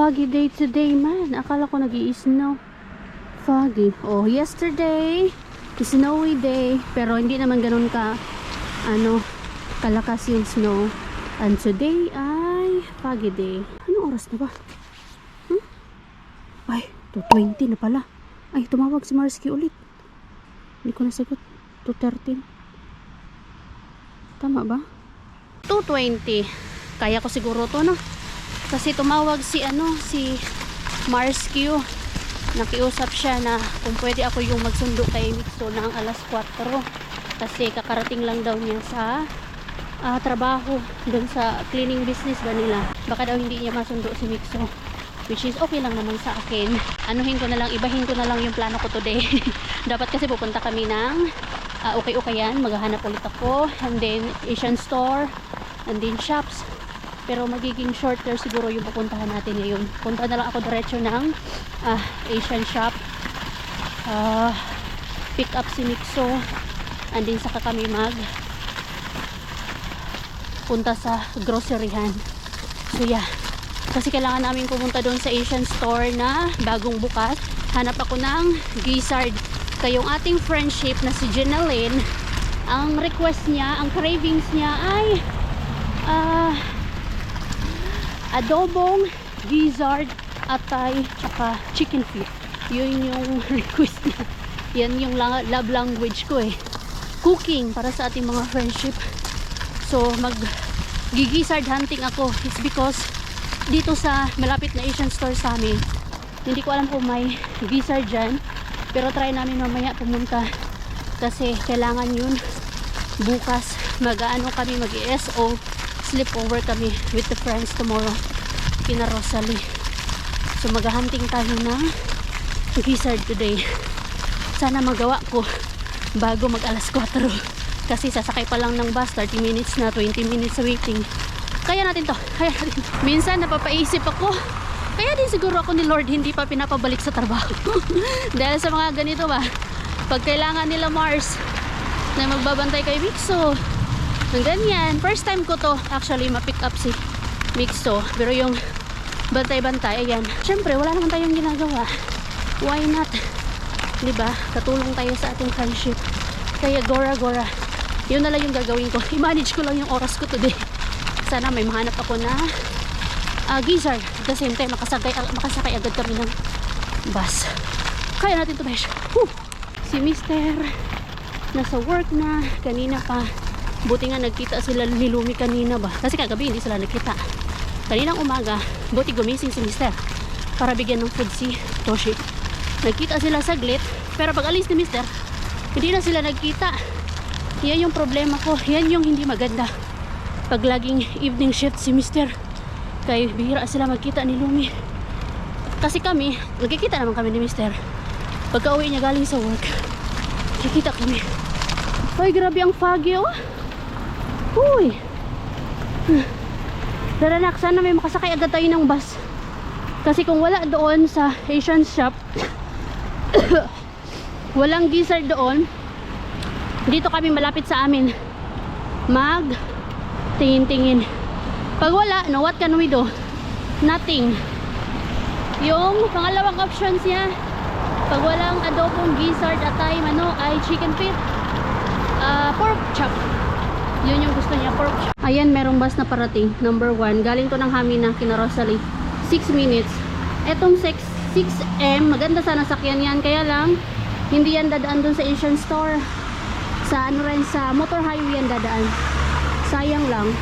foggy day today, man. Akala ko nag-i-snow. Foggy. Oh, yesterday, snowy day. Pero hindi naman ganun ka, kalakas yung snow. And today ay foggy day. Anong oras na ba? Ay, 2:20 na pala. Ay, tumawag si Marsky ulit. Hindi ko nasagot. 2:13. Tama ba? 2:20. Kaya ko siguro to, no? Kasi tumawag si Marsky. Nakiusap siya na kung pwede ako yung magsundo kay Mixo ng alas 4. Kasi kakarating lang daw niya sa trabaho dun sa cleaning business ba nila. Baka daw hindi niya masundo si Mixo, which is okay lang naman sa akin. Ibahin ko na lang yung plano ko today. Dapat kasi pupunta kami ng okay-okayan, maghahanap ulit ako, and then Asian store, and then shops. Pero magiging shorter siguro yung pupuntahan natin ngayon. Punta na lang ako diretso ng Asian shop, pick up si Mixo, and then saka kami punta sa groceryhan. So yeah, kasi kailangan namin pumunta doon sa Asian store na bagong bukas. Hanap ako ng gizzard. Kayong ating friendship na si Jenaline, ang request niya, ang cravings niya ay adobong gizzard, atay, tsaka chicken feet. Yun yung request niya. Yan yung love language ko eh. Cooking para sa ating mga friendship. So mag-gizzard hunting ako. It's because dito sa malapit na Asian store sa amin, hindi ko alam kung may gizzard dyan, pero try namin mamaya pumunta kasi kailangan yun. Bukas kami mag-ESO, sleepover kami with the friends tomorrow kina Rosalie. So maghahunting tayo ng gizzard today. Sana magawa ko bago mag alas 4 kasi sasakay pa lang ng bus, 30 minutes na, 20 minutes waiting. Kaya natin to. Minsan napapaisip ako, kaya din siguro ako ni Lord hindi pa pinapabalik sa trabaho. Dahil sa mga ganito ba, pag kailangan nila Mars na magbabantay kay Mixo ng ganyan. First time ko to actually ma-pick up si Mixo, pero yung bantay-bantay, ayan, syempre wala naman tayong ginagawa, why not, diba? Katulong tayo sa ating friendship. Kaya gora yun na lang yung gagawin ko. I-manage ko lang yung oras ko today. Sana may mahanap ako na gizzard. At the same time makasakay agad kami ng bus. Kaya natin to, besh. Si Mister nasa work na kanina pa. Buti nga nagkita sila ni Lumi kanina ba, kasi kagabi hindi sila nagkita. Kaninang umaga buti gumising si Mister para bigyan ng food si Toshi. Nagkita sila saglit, pero pag alis ni Mister hindi na sila nagkita. Yan yung problema ko, yan yung hindi maganda pag laging evening shift si Mister. Kaya bihira sila magkita ni Lumi. Kasi kami, nagkikita naman kami ni Mister. Pagka uwi niya galing sa work, kikita kami. Ay, grabe ang foggy, oh. Uy. Daranak, sana may makasakay agad tayo ng bus. Kasi kung wala doon sa Asian shop, walang gizzard doon, dito kami malapit sa amin tingin-tingin. Pag wala, no, what can we do? Nothing. Yung pangalawang options niya, pag walang adobong gizzard, atay, ay chicken feet, pork chop. Yun yung gusto niya, pork chop. Ayan, merong bus na parating, number 1. Galing to ng Hamina kina Rosalie, 6 minutes. Etong 6M, maganda sana sakyan yan, kaya lang hindi yan dadaan dun sa Asian store. Sa sa motor highway yan dadaan. Sayang lang,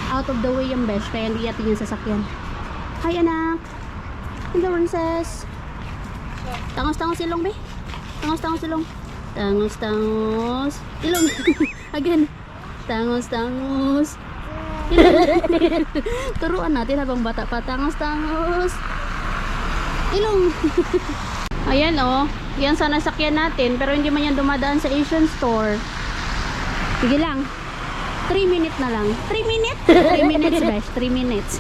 out of the way yung besh, kaya hindi yatin yung sasakyan. Hi anak, hello princess. Tangos-tangos ilong be, tangos-tangos ilong, tangos-tangos ilong. Again, tangos-tangos ilong. Turuan natin habang bata pa, tangos-tangos ilong. Ayan oh, yan sana sakyan natin, pero hindi man yan dumadaan sa Asian store. Sige lang, 3 minutes na lang. 3 minutes? 3 minutes guys, 3 minutes.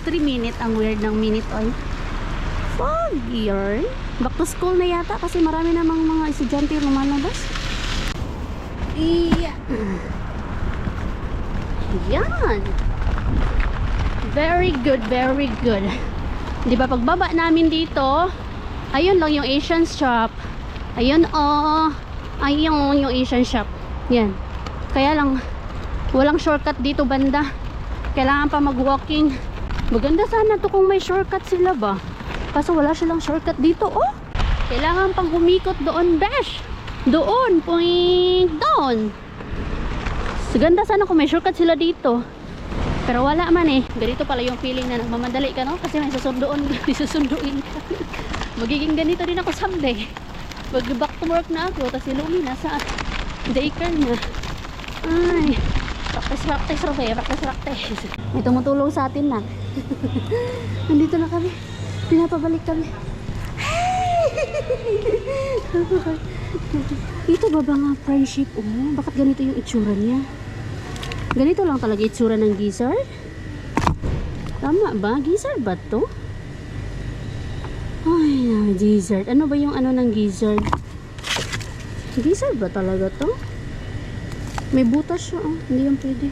3 minutes, ang weird ng minute oil. Foggy yarn. Back to school na yata kasi marami namang mga estudyante yung lumalabas. Iya. Yan. Very good, very good. Di ba pagbaba namin dito, ayun lang yung Asian shop. Ayun oh. Ayun yung Asian shop. Yan. Kaya lang walang shortcut dito banda. Kailangan pa mag-walking. Maganda sana to kung may shortcut sila ba. Kaso wala silang shortcut dito oh. Kailangan pang umikot doon, besh. Doon, point down. Ganda sana kung may shortcut sila dito. Pero wala man eh. Ganito pala yung feeling na nagmamadali ka, no? Kasi may susunduin ka. Magiging ganito din ako someday. Mag back to work na ako. Tapos si Lumi nasa daycare na. Ay. Practice. May tumutulong sa atin na. Nandito na kami. Pinapabalik kami. Ito ba ba nga friendship? Oh, bakit ganito yung itsura niya? Ganito lang talaga itsura ng gizzard? Tama ba? Gizzard ba to? Ay, gizzard. Ano ba yung ano ng gizzard? Gizzard ba talaga to? May butas siya. Oh. Hindi yan pwede.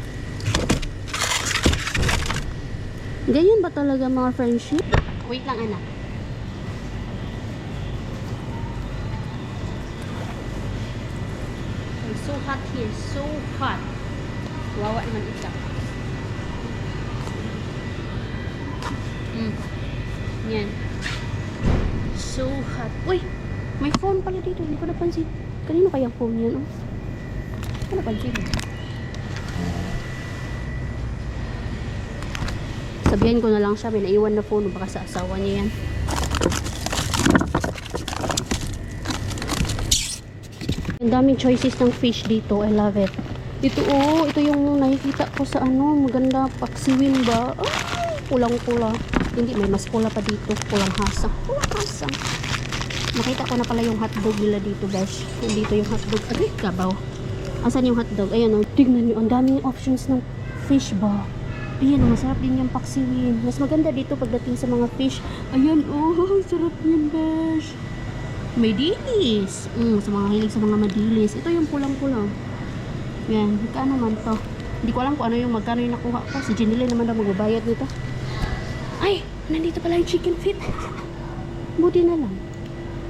Ganyan ba talaga mga friendship? Wait lang anak. It's so hot here. So hot. Wawa naman ito. Yan. So hot. Uy! May phone pala dito. Hindi ko napansin. Kanino kaya phone yan? Oh? Hindi ko napansin. Sabihin ko na lang siya. May naiwan na phone. Baka sa asawa niya yan. Ang daming choices ng fish dito. I love it. Ito oh, ito yung nakikita ko sa ano, maganda paksiwin ba? Ay, pulang-pula. Hindi, may mas pula pa dito. Pulang hasa. Pulang hasa. Nakita ko na pala yung hotdog nila dito, guys. Dito yung hotdog. Ay, kabaw. Asan yung hotdog? Ayan oh, tignan nyo. Ang daming options ng fish ba? Ayan oh, masarap din yung paksiwin. Mas maganda dito pagdating sa mga fish. Ayan oh, sarap yun, guys. May dilis. Sa mga hilig sa mga madilis. Ito yung pulang-pulang. Yan, magkano man to? Hindi ko alam kung ano yung magkano yung nakuha ko. Si Jenile naman daw magbabayad dito. Ay, nandito pala yung chicken feet. Buti na lang.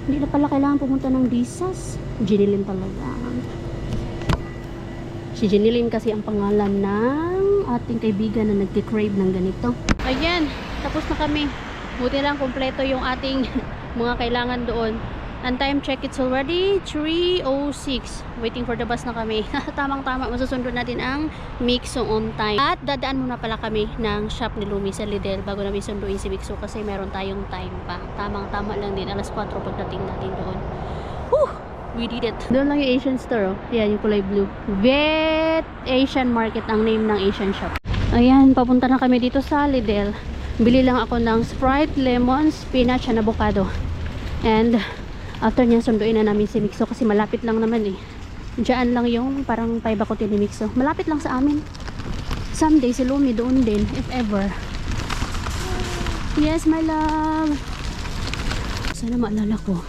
Hindi na pala kailangan pumunta ng Disas. Jenilin talaga. Si Jenilin kasi ang pangalan ng ating kaibigan na nagki-crave ng ganito. Ayan, tapos na kami. Buti lang kompleto yung ating mga kailangan doon. And time check, it's already 3:06. Waiting for the bus na kami. Tamang-tama, masusundo natin ang Mixo on time. At dadaan muna pala kami ng shop ni Lumi sa Lidl bago namin sunduin si Mixo kasi meron tayong time pa. Tamang-tama lang din. Alas 4 pagdating natin doon. Whew! We did it. Doon lang yung Asian store. Oh. Ayan, yung kulay blue. Vet Asian Market ang name ng Asian shop. Ayan, papunta na kami dito sa Lidl. Bili lang ako ng Sprite, lemon, spinach, and avocado. And after niyan, sunduin na namin si Mixo kasi malapit lang naman eh. Diyan lang yung parang paibakotin ni Mixo. Malapit lang sa amin. Someday si Lumi doon din, if ever. Yes, my love. Sana maalala ko.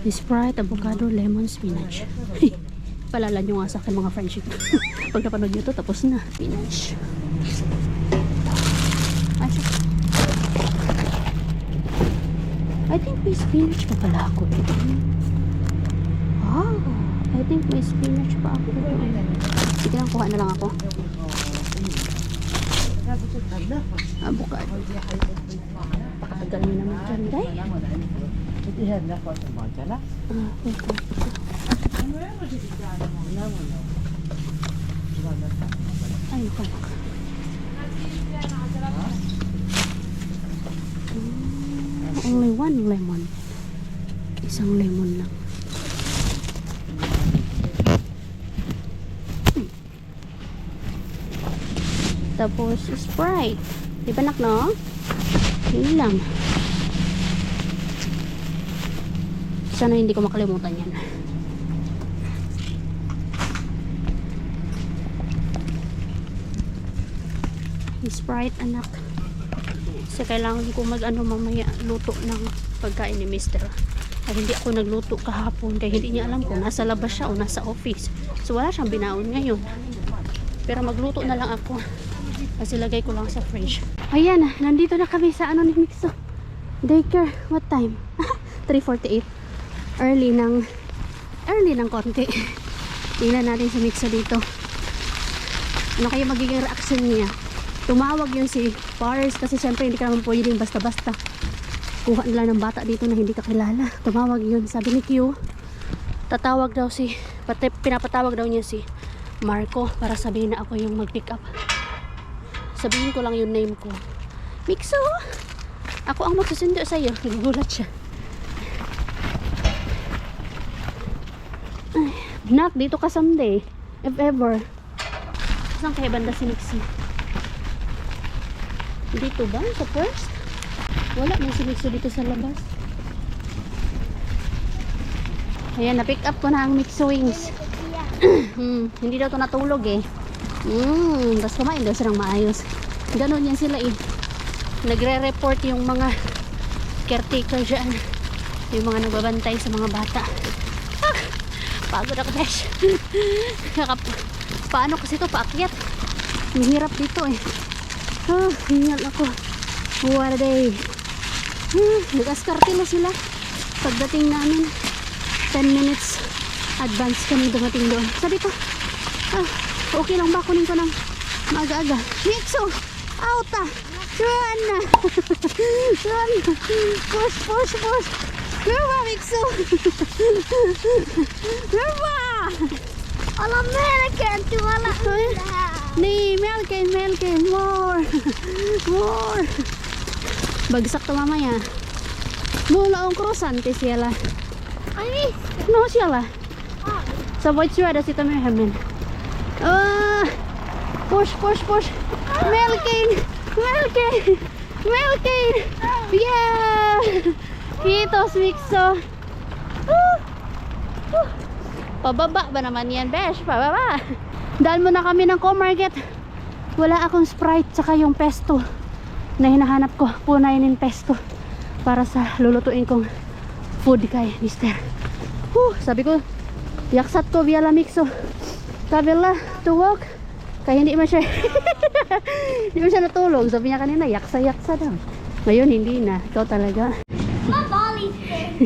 Sprite, avocado, lemon, spinach. Palala nyo nga sa akin mga friendship. Pag napanood nyo to, tapos na. Spinach. I think may spinach pa pala ako dito. Wow! I think may spinach pa ako dito. Sige lang, kuha na lang ako. Avocado. Pakatagal nyo naman dyan, day. Ay, nakalak. Only one lemon. Isang lemon lang. Tapos Sprite. Di ba nak, no? Yun lang. Sana hindi ko makalimutan yan. Sprite, anak. Kasi kailangan ko mag-ano mamaya luto ng pagkain ni Mr. Ay hindi ako nagluto kahapon kaya hindi niya alam kung nasa labas siya o nasa office. So wala siyang binaon ngayon. Pero magluto na lang ako. Kasi lagay ko lang sa fridge. Ayan, nandito na kami sa ano ni Mixo. Daycare, what time? 3:48. Early ng konti. Tingnan natin si Mixo dito. Ano kaya magiging reaction niya? Tumawag yun si Pars kasi syempre hindi ka naman pwedeng basta-basta kuha nila ng bata dito na hindi ka kilala. Tumawag yun, sabi ni Q, tatawag daw pinapatawag daw niya si Marco para sabihin na ako yung mag-pick up. Sabihin ko lang yung name ko. Mixo, ako ang magsusundo sa'yo. Nagulat siya. Ay, Nak, dito ka someday. If ever. Saan kaya banda si Mixo? Dito ba? Sa first? Wala man si Mixo dito sa labas. Ayan, na-pick up ko na ang Mixo wings. Hindi daw ito natulog eh. Tapos kumain daw silang maayos. Ganon yan sila eh. Nagre-report yung mga caretaker dyan. Yung mga nagbabantay sa mga bata. Pagod ako, besh. Paano kasi ito paakyat? Mahirap dito eh. Hingal ako. What a day. Nag-askarte na sila. Pagdating namin 10 minutes advance kami dumating doon. Sabi ko, okay lang ba kunin ko ng maaga-aga? Mixo! Out ah! Run na! Run! Push! Run, Mixo! Run! Alla melken till alla andra. Nee, melken! More! Bagsak to mamaya. Mula ang krosante sila. Ai, No sila. Sa voice ada si Tommy Hamen. Push! Melkin! Yeah! Kitos, Mixo. Pababa ba naman yan, besh? Pababa. Dahil mo na kami ng co-market. Wala akong Sprite saka yung pesto na hinahanap ko. Punainin pesto para sa lulutuin kong food kay Mister. Sabi ko, yaksat ko via la Mixo. Kabila to walk. Kaya hindi man siya hindi man siya natulog. Sabi niya kanina, yaksa daw. Ngayon hindi na. Ikaw talaga. my volley thing.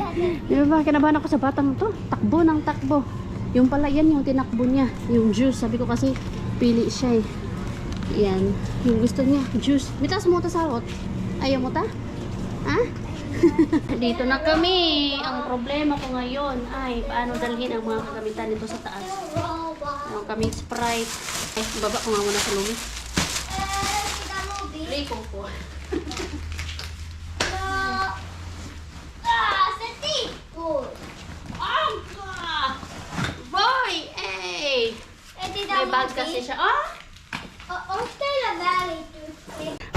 Di ba, kinabahan ako sa batang to. Takbo ng takbo. Yung pala yan yung tinakbo niya. Yung juice. Sabi ko kasi pili siya eh. Yan. Yung gusto niya. Juice. Mitas mo ta sarot. Ayaw mo ta? Ha? Dito na kami. Ang problema ko ngayon ay paano dalhin ang mga kagamitan nito sa taas. Ang kaming Sprite. Baba ko nga muna sa lumi. Play ko po. Boy! Hey! May bag kasi siya.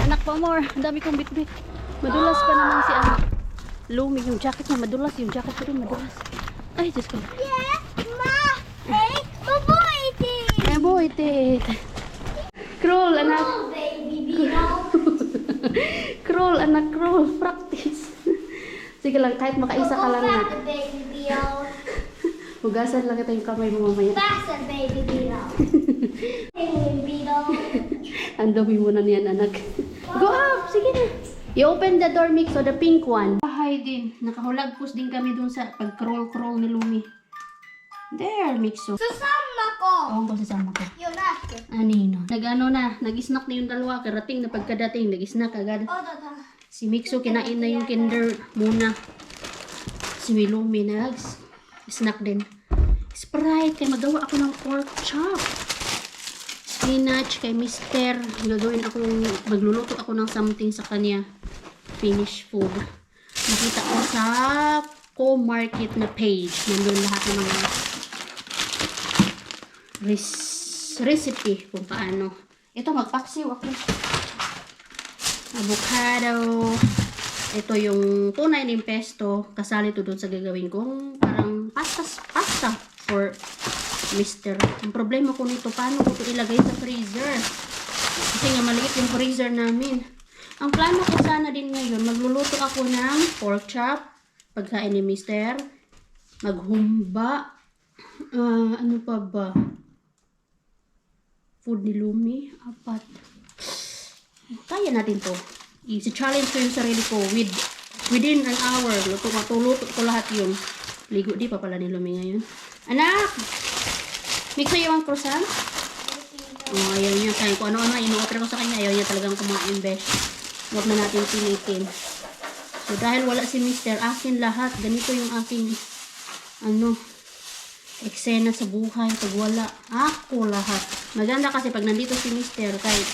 Anak pa more. Ang dami kong bitbit. Madulas pa naman si ano. Lumi. Yung jacket niya madulas. Yung jacket ko rin madulas. Ay, Diyos ko. Boy, tit. Crawl, anak. Crawl, anak, crawl. Practice. Sige lang, kahit makaisa ka lang na. Hugasan lang ito yung kamay mo mamaya. Ang dumi mo na niyan, anak. Go up! Sige na. I-open the door, Mix, so the pink one. Bahay din. Nakahulagpos din kami dun sa pag-crawl ni Lumi. There, Mixo. Sasama ko. Oo, ko sasama ko. Yun natin. Anino? Nag-ano na, nag-snack na yung dalawa. Karating na pagkadating, nag-snack agad. Si Mixo, kinain na yung kinder muna. Si Lumi, nag-snack din. Sprite, kaya magawa ako ng pork chop. Spinach, kay Mister. Magluluto ako ng something sa kanya. Finish food. Nakita ko sa co-market na page. Nandun lahat ng mga recipe kung paano. Ito, magpaksiw ako. Avocado. Ito yung tunay ng pesto. Kasali ito doon sa gagawin kong parang pasta for Mister. Ang problema ko nito, paano ko ito ilagay sa freezer? Kasi nga maliit yung freezer namin. Ang plano ko sana din ngayon, magluluto ako ng pork chop. Pagkain ni Mister. Maghumba. Ano pa ba? Food ni Lumi. 4. Kaya natin to. I-challenge ko yung sarili ko with Within an hour, luto ko lahat yun. Ligo di pa pala ni Lumi ngayon. Anak! Mix mo yung croissant? Oh, ayaw niya. Kaya kung ano-ano, ino-offer ko sa kanya, ayaw niya talagang kumain, besh. Huwag na natin pilitin. So, dahil wala si Mister, akin lahat. Ganito yung aking, eksena sa buhay. Pag wala, ako lahat. Maganda kasi pag nandito si Mister, kahit,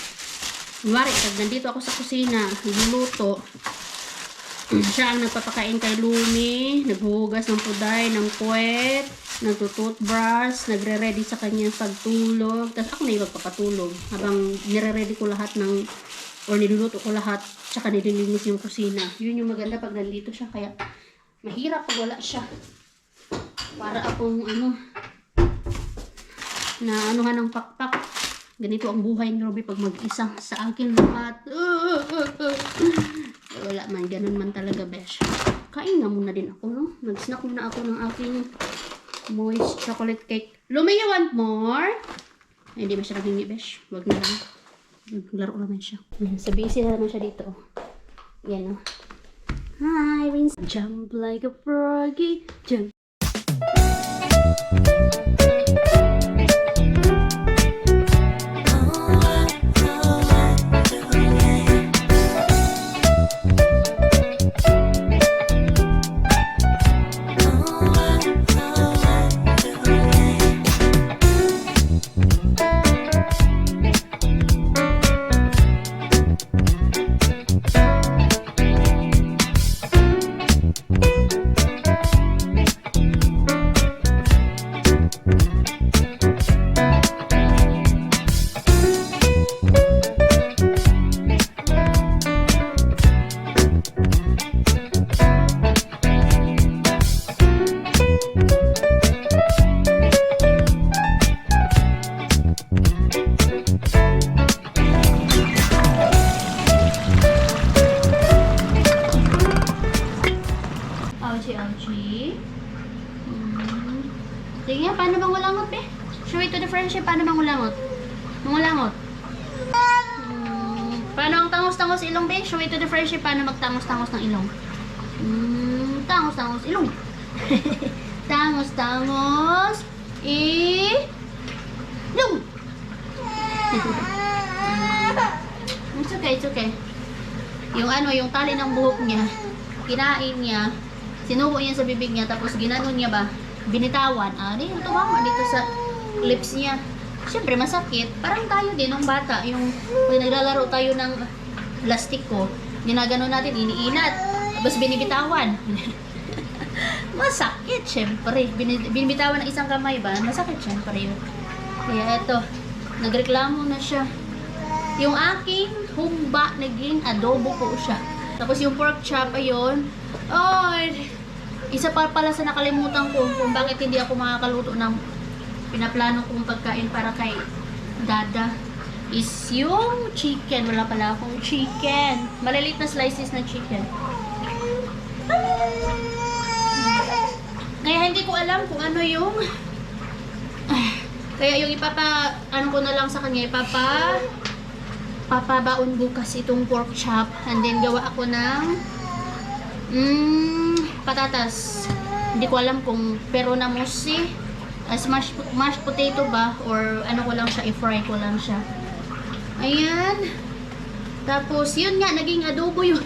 kunwari, pag nandito ako sa kusina, niluluto, siya ang nagpapakain kay Lumi, naghuhugas ng puday, ng puwet, nagtututbrush, nagre-ready sa kanyang pagtulog. Tapos ako na yung magpapatulog habang nire-ready ko lahat ng, or niluluto ko lahat, tsaka nililinis yung kusina. Yun yung maganda pag nandito siya. Kaya mahirap pag wala siya. Para akong na anuhan ng pakpak. Ganito ang buhay ni Robby pag mag-isa sa akin lahat. Wala man, ganun man talaga, besh. Kain na muna din ako, no? Nag-snack muna ako ng aking moist chocolate cake. Lumi, you want more? Ay, hindi ba siya naging besh? Wag na lang. Naglaro naman siya. So, busy na naman siya dito. Yan, no? Hi, Vince. Jump like a froggy. Jump. Sige nga, paano bang ulangot, be? Show it to the friendship, paano bang ulangot? Mangulangot. Paano ang tangos-tangos ilong, be? Show it to the friendship, paano magtangos-tangos ng ilong? Tangos-tangos ilong. Tangos-tangos ilong. It's okay, it's okay. Yung yung tali ng buhok niya, kinain niya, sinubo niya sa bibig niya, tapos ginanon niya ba? Binitawan. Ito tumama dito sa lips niya. Siyempre, masakit. Parang tayo din, nung bata. Yung naglalaro tayo ng plastiko, ginagano natin, iniinat. Tapos binibitawan. Masakit, siyempre. Binibitawan ng isang kamay ba? Masakit, siyempre yun. Kaya ito, nagreklamo na siya. Yung aking humba, naging adobo po siya. Tapos yung pork chop, ayun. Isa pa pala sa nakalimutan ko kung bakit hindi ako makakaluto ng pinaplano kong pagkain para kay Dada is yung chicken. Wala pala akong chicken. Maliliit na slices ng chicken. Kaya hindi ko alam kung ano yung kaya yung ano ko na lang sa kanya, papabaon bukas itong pork chop, and then gawa ako ng patatas. Hindi ko alam kung pero na musi mashed potato ba or ano ko lang siya, i-fry ko lang siya. Ayan. Tapos yun nga, naging adobo yung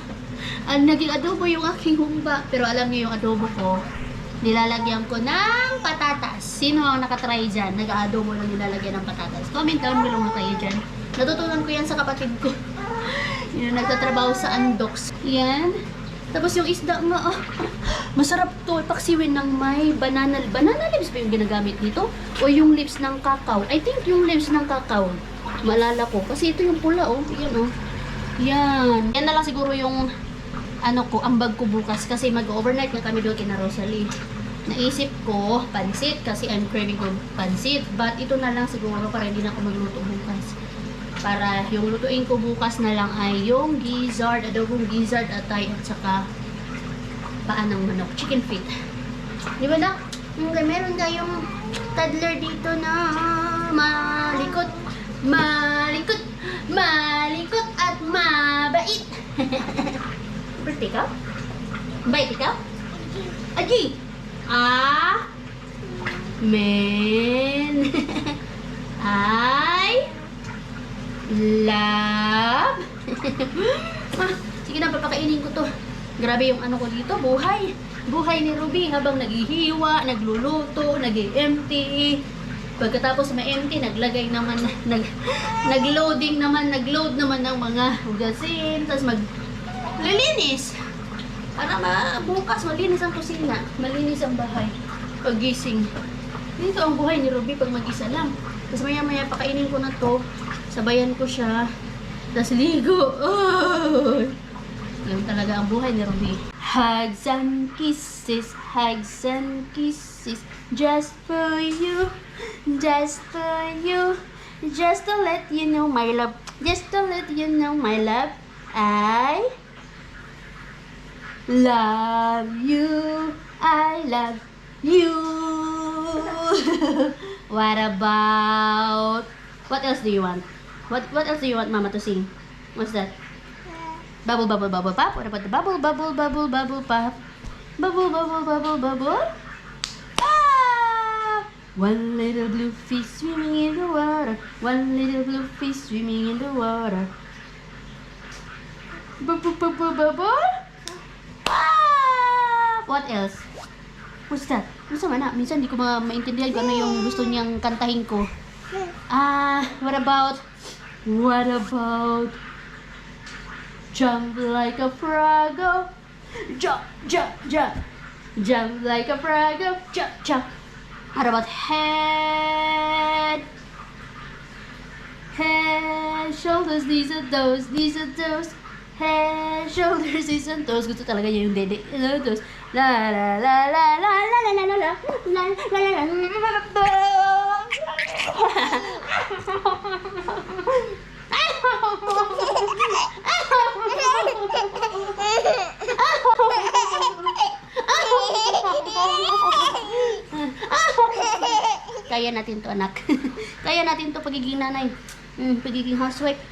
aking humba. Pero alam niyo yung adobo ko, nilalagyan ko ng patatas. Sino ang nakatry dyan? Nag-adobo lang nilalagyan ng patatas. Comment down below na kayo dyan. Natutunan ko yan sa kapatid ko. Yun, nagtatrabaho sa Andox. Yan. Tapos yung isda nga, masarap to. Paksiwin ng may banana leaves ba yung ginagamit dito? O yung leaves ng kakao? I think yung leaves ng kakao. Malala ko. Kasi ito yung pula, Yan, Yan. Yan na lang siguro yung ambag ko bukas. Kasi mag-overnight na kami doon kina Rosalie. Naisip ko, pansit. Kasi I'm craving for pansit. But ito na lang siguro para hindi na ako magluto bukas. Para yung lutuin ko bukas na lang ay yung gizzard, adobong gizzard, atay, at saka paan ng manok, chicken feet. Di ba na? Meron tayong toddler dito na malikot at mabait. Pretty ka? Bait ikaw? Aji! Ah! Men! I love sige na, papakainin ko to. Grabe yung ano ko dito, buhay. Buhay ni Ruby habang naghihiwa, nagluluto, nag-empty. Pagkatapos ma-empty, naglagay naman, nag-load naman ng mga hugasin, tapos maglilinis. Para bukas malinis ang kusina, malinis ang bahay. Paggising. Dito ang buhay ni Ruby pag mag-isa lang. Tapos maya-maya pakainin ko na to, sabayan ko siya, tapos ligo. Oh! Yan talaga ang buhay ni Ruby. Hugs and kisses, just for you, just for you, just to let you know my love, just to let you know my love, I love you, I love you. What about, what else do you want? What else do you want Mama to sing? What's that? Bubble, bubble, bubble, pop. What about the bubble, bubble, bubble, bubble, pop? Bubble, bubble, bubble, bubble. Ah! One little blue fish swimming in the water. One little blue fish swimming in the water. Bubble, bubble, bubble. Ah! What else? What's that? Minsan man na, minsan di ko maintindihan kung ano yung gusto niyang kantahin ko. What about jump like a frog, oh. Jump, jump, jump. Jump like a frog, oh. Jump, jump. What about head, shoulders, these are those. Head, shoulders, these and those. Gusto talaga niya yung dede. Those. La la la la la la la la la la la la Kaya natin to, anak. Kaya natin to, pagiging nanay. Pagiging housewife.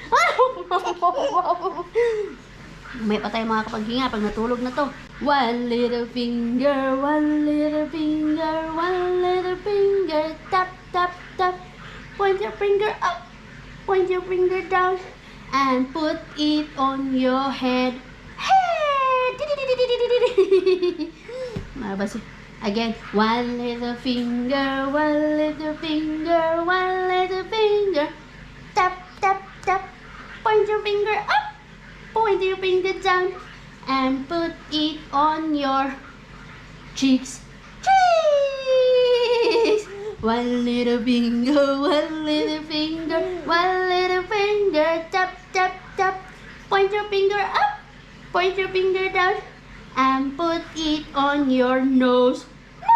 May pa tayo mga kapaghinga pag natulog na to. One little finger, one little finger, one little finger, tap, tap, tap. Point your finger up, point your finger down, and put it on your head. Head! Mabas. Again, one little finger, one little finger, one little finger, tap, tap, tap. Point your finger up, point your finger down, and put it on your cheeks. Cheeks! One little finger, one little finger, one little finger, tap, tap, tap. Point your finger up, point your finger down, and put it on your nose. No!